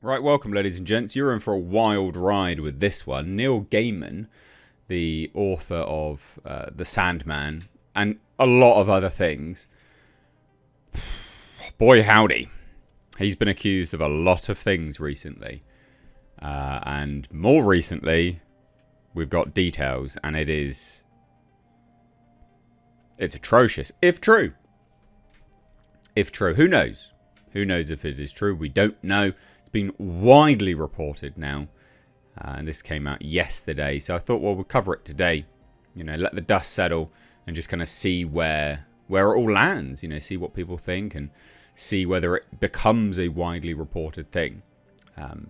Right, welcome ladies and gents. You're in for a wild ride with this one. Neil Gaiman, the author of The Sandman and a lot of other things. Boy howdy. He's been accused of a lot of things recently. And more recently, we've got details and it's atrocious. If true. If true. Who knows? Who knows if it is true? We don't know. Been widely reported now, and this came out yesterday, so I thought, well, we'll cover it today, let the dust settle and just kind of see where it all lands, see what people think and see whether it becomes a widely reported thing.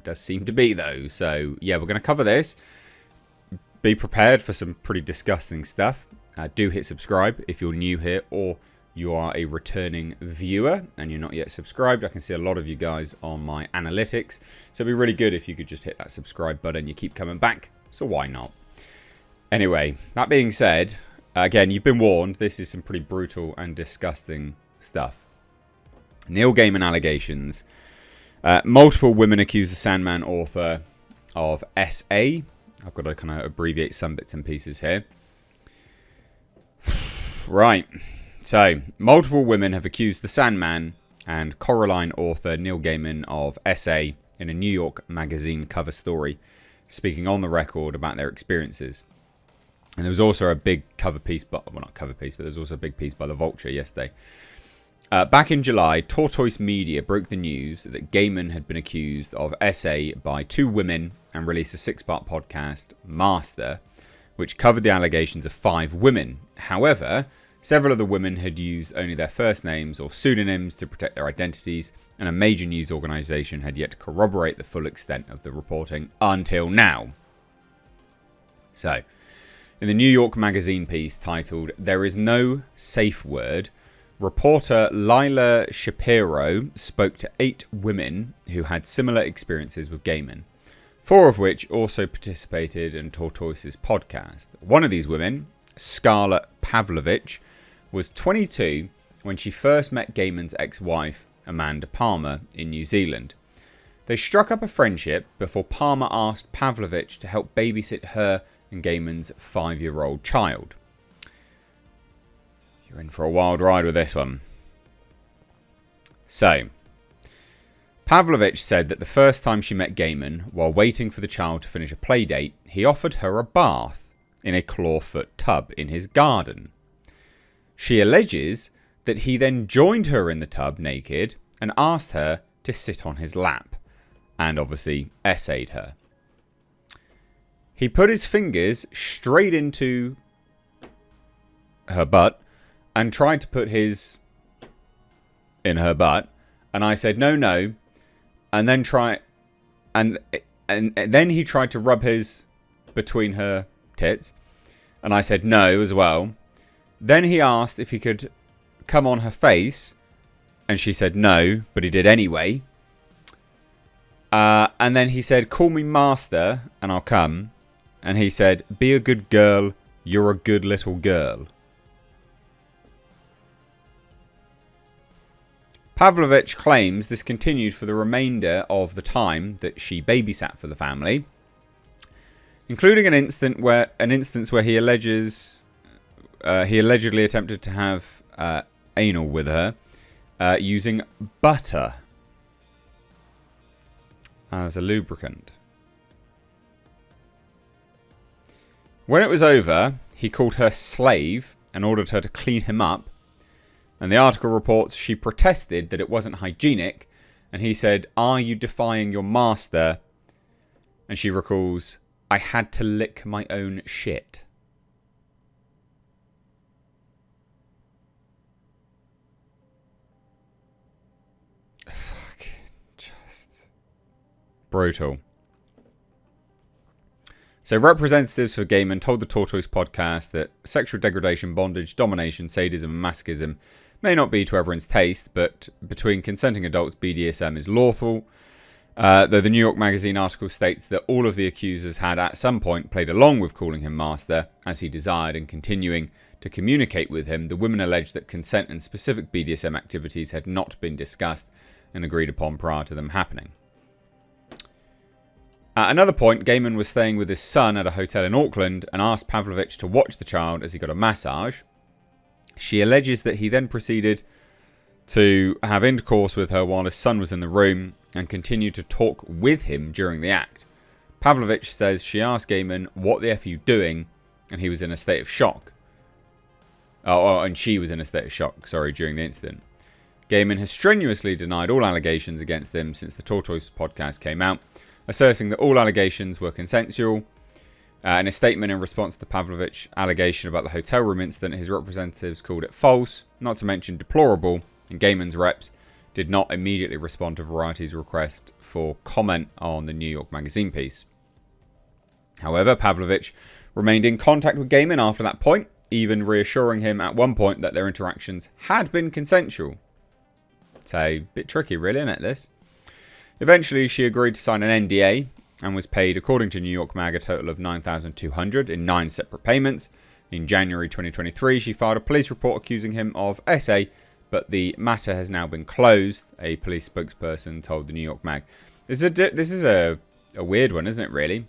Does seem to be though, so yeah, we're going to cover this. Be prepared for some pretty disgusting stuff. Do hit subscribe if you're new here, or you are a returning viewer and you're not yet subscribed. I can see a lot of you guys on my analytics. So it'd be really good if you could just hit that subscribe button. You keep coming back, so why not? Anyway, that being said, again, you've been warned. This is some pretty brutal and disgusting stuff. Neil Gaiman allegations. Multiple women accuse the Sandman author of SA. I've got to kind of abbreviate some bits and pieces here. Right. So, multiple women have accused the Sandman and Coraline author Neil Gaiman of SA in a New York magazine cover story, speaking on the record about their experiences. And there was also a big cover piece, but there was also a big piece by The Vulture yesterday. Back in July, Tortoise Media broke the news that Gaiman had been accused of SA by two women and released a 6-part podcast, Master, which covered the allegations of 5 women. However, several of the women had used only their first names or pseudonyms to protect their identities, and a major news organisation had yet to corroborate the full extent of the reporting until now. So, in the New York magazine piece titled, "There is no safe word," reporter Lila Shapiro spoke to 8 women who had similar experiences with Gaiman, 4 of which also participated in Tortoise's podcast. One of these women, Scarlett Pavlovich, was 22 when she first met Gaiman's ex-wife, Amanda Palmer, in New Zealand. They struck up a friendship before Palmer asked Pavlovich to help babysit her and Gaiman's 5-year-old child. You're in for a wild ride with this one. So, Pavlovich said that the first time she met Gaiman, while waiting for the child to finish a play date, he offered her a bath in a clawfoot tub in his garden. She alleges that he then joined her in the tub naked and asked her to sit on his lap, and obviously essayed her. He put his fingers straight into her butt and tried to put his in her butt, and I said no, and then then he tried to rub his between her tits, and I said no as well. Then he asked if he could come on her face, and she said no, but he did anyway. And then he said, "Call me master and I'll come." And he said, "Be a good girl, you're a good little girl." Pavlovich claims this continued for the remainder of the time that she babysat for the family, including an instance where he allegedly attempted to have anal with her using butter as a lubricant. When it was over, he called her slave and ordered her to clean him up. And the article reports she protested that it wasn't hygienic, and he said, "Are you defying your master?" And she recalls, "I had to lick my own shit." Fuck. Just brutal. So representatives for Gaiman told the Tortoise podcast that sexual degradation, bondage, domination, sadism and masochism may not be to everyone's taste, but between consenting adults, BDSM is lawful. Though the New York Magazine article states that all of the accusers had at some point played along with calling him master as he desired and continuing to communicate with him, the women alleged that consent and specific BDSM activities had not been discussed and agreed upon prior to them happening. At another point, Gaiman was staying with his son at a hotel in Auckland and asked Pavlovich to watch the child as he got a massage. She alleges that he then proceeded to have intercourse with her while his son was in the room and continued to talk with him during the act. Pavlovich says she asked Gaiman, "What the F are you doing?" and he was in a state of shock. And she was in a state of shock, during the incident. Gaiman has strenuously denied all allegations against him since the Tortoise podcast came out, asserting that all allegations were consensual. In a statement in response to the Pavlovich allegation about the hotel room incident, his representatives called it false, not to mention deplorable, and Gaiman's reps did not immediately respond to Variety's request for comment on the New York Magazine piece. However, Pavlovich remained in contact with Gaiman after that point, even reassuring him at one point that their interactions had been consensual. So, a bit tricky really, isn't it, this? Eventually, she agreed to sign an NDA and was paid, according to New York Mag, a total of $9,200 in 9 separate payments. In January 2023, she filed a police report accusing him of SA, but the matter has now been closed, a police spokesperson told the New York Mag. This is a weird one, isn't it, really?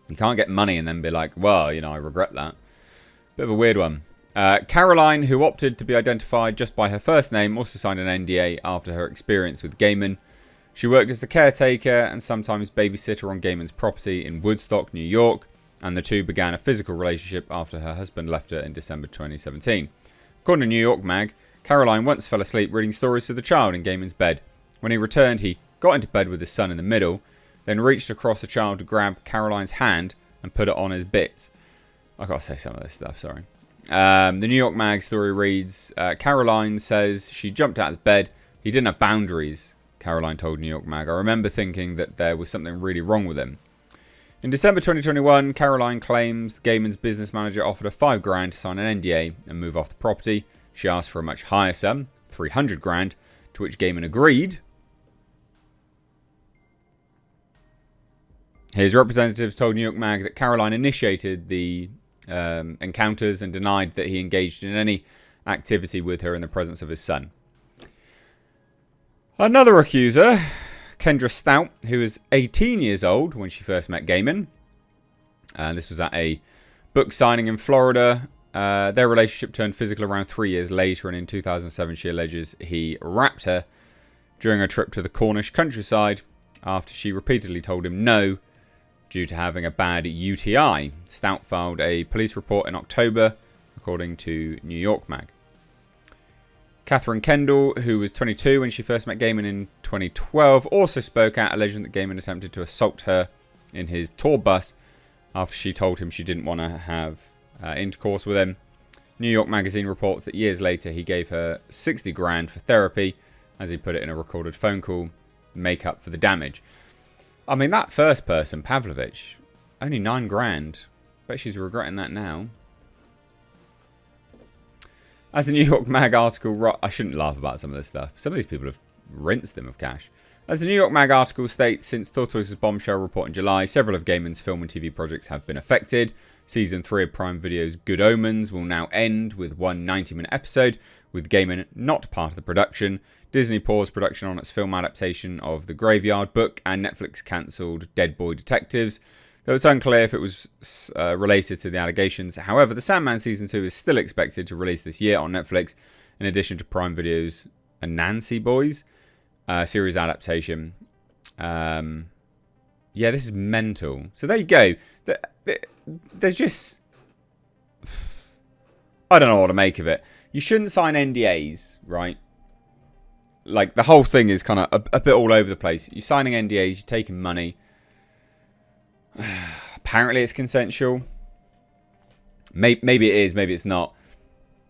You can't get money and then be like, well, I regret that. Bit of a weird one. Caroline, who opted to be identified just by her first name, also signed an NDA after her experience with Gaiman. She worked as a caretaker and sometimes babysitter on Gaiman's property in Woodstock, New York, and the two began a physical relationship after her husband left her in December 2017. According to New York Mag, Caroline once fell asleep reading stories to the child in Gaiman's bed. When he returned, he got into bed with his son in the middle, then reached across the child to grab Caroline's hand and put it on his bits. I've got to say some of this stuff, sorry. The New York Mag story reads, Caroline says she jumped out of bed. He didn't have boundaries, Caroline told New York Mag. I remember thinking that there was something really wrong with him. In December 2021, Caroline claims Gaiman's business manager offered her $5,000 to sign an NDA and move off the property. She asked for a much higher sum, $300,000, to which Gaiman agreed. His representatives told New York Mag that Caroline initiated the encounters and denied that he engaged in any activity with her in the presence of his son. Another accuser, Kendra Stout, who was 18 years old when she first met Gaiman. This was at a book signing in Florida. Their relationship turned physical around 3 years later, and in 2007 she alleges he raped her during a trip to the Cornish countryside after she repeatedly told him no due to having a bad UTI. Stout filed a police report in October, according to New York Mag. Catherine Kendall, who was 22 when she first met Gaiman in 2012, also spoke out, alleging that Gaiman attempted to assault her in his tour bus after she told him she didn't want to have intercourse with him. New York Magazine reports that years later he gave her $60,000 for therapy, as he put it in a recorded phone call, make up for the damage. I mean, that first person, Pavlovich, only $9,000. Bet she's regretting that now. As the New York Mag article... I shouldn't laugh about some of this stuff. Some of these people have rinsed them of cash. As the New York Mag article states, since Tortoise's bombshell report in July, several of Gaiman's film and TV projects have been affected. Season 3 of Prime Video's Good Omens will now end with one 90-minute episode, with Gaiman not part of the production. Disney paused production on its film adaptation of The Graveyard Book, and Netflix cancelled Dead Boy Detectives, though it's unclear if it was related to the allegations. However, The Sandman Season 2 is still expected to release this year on Netflix, in addition to Prime Video's Anansi Boys series adaptation. Yeah, this is mental. So there you go. There's just... I don't know what to make of it. You shouldn't sign NDAs, right? Like, the whole thing is kind of a bit all over the place. You're signing NDAs, you're taking money. Apparently it's consensual. Maybe it is, maybe it's not.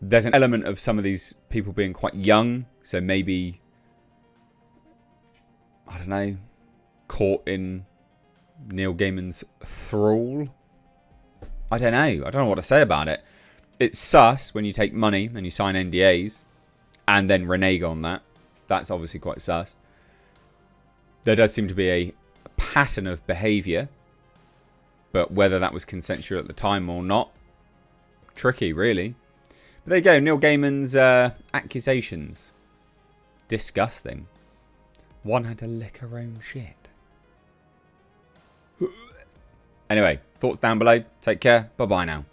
There's an element of some of these people being quite young. So maybe, I don't know, caught in Neil Gaiman's thrall. I don't know. I don't know what to say about it. It's sus when you take money and you sign NDAs and then renege on that. That's obviously quite sus. There does seem to be a pattern of behaviour, but whether that was consensual at the time or not, tricky, really. But there you go, Neil Gaiman's Accusations. Disgusting. One had to lick her own shit. Anyway, thoughts down below. Take care. Bye-bye now.